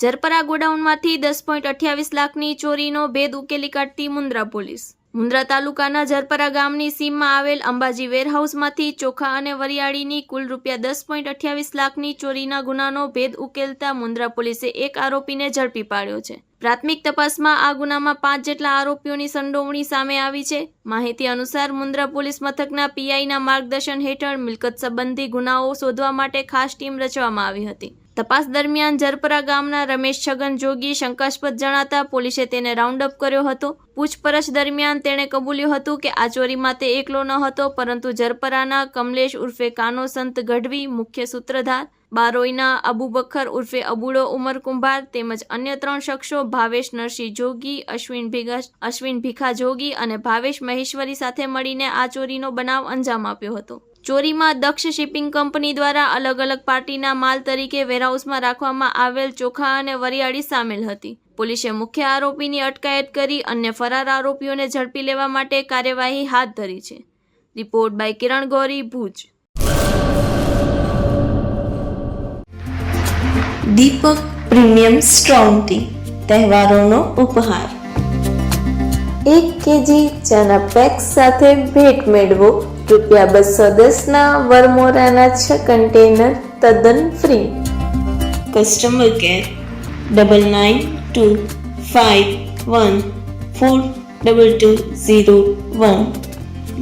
ઝરપરા ગોડાઉનમાંથી 10.28 લાખની ચોરીનો ભેદ ઉકેલી કાઢતી મુન્દ્રા પોલીસ। મુન્દ્રા તાલુકાના ઝરપરા ગામની સીમમાં આવેલ અંબાજી વેરહાઉસમાંથી ચોખા અને વરિયાળીની કુલ ₹10.28 લાખની ચોરીના ગુનાનો ભેદ ઉકેલતા મુન્દ્રા પોલીસે એક આરોપીને ઝડપી પાડ્યો છે। પ્રાથમિક તપાસમાં આ ગુનામાં 5 જેટલા આરોપીઓની સંડોવણી સામે આવી છે। માહિતી અનુસાર મુન્દ્રા પોલીસ મથકના પીઆઈના માર્ગદર્શન હેઠળ મિલકત સંબંધી ગુનાઓ શોધવા માટે ખાસ ટીમ રચવામાં આવી હતી। તપાસ દરમિયાન ઝરપરા ગામના રમેશ છગન જોગી શંકાસ્પદ જણાતા પોલીસે તેને રાઉન્ડ અપ કર્યો હતો। પૂછપરછ દરમિયાન તેણે કબૂલ્યું હતું કે આ ચોરીમાં તે એકલો ન હતો, પરંતુ ઝરપરાના કમલેશ ઉર્ફે કાનો સંત ગઢવી, મુખ્ય સૂત્રધાર, બારોઈના અબુબકર ઉર્ફે અબુડો ઉમર કુંભાર તેમજ અન્ય 3 શખ્સો ભાવેશ નરસિંહ જોગી, અશ્વિન ભીખા જોગી અને ભાવેશ મહેશ્વરી સાથે મળીને આ ચોરીનો બનાવ અંજામ આપ્યો હતો। ચોરીમાં દક્ષ શિપિંગ કંપની દ્વારા અલગ અલગ પાર્ટીના માલ તરીકે વેરહાઉસમાં રાખવામાં આવેલ ચોખા અને વરિયાળી સામેલ હતી। પોલીસે મુખ્ય આરોપીની અટકાયત કરી અન્ય ફરાર આરોપીઓને ઝડપી લેવા માટે કાર્યવાહી હાથ ધરી છે। Report by Kiran Gori, Bhuj. Deepak premium strong T તહેવારોનો Uphaar. 1 KG ચાના પેક સાથે ભેટ મેળવો। ₹210ના વરમોરાના 6 કન્ટેનર તદ્દન ફ્રી। Customer care 9925142201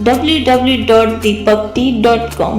www.deepaktea.com।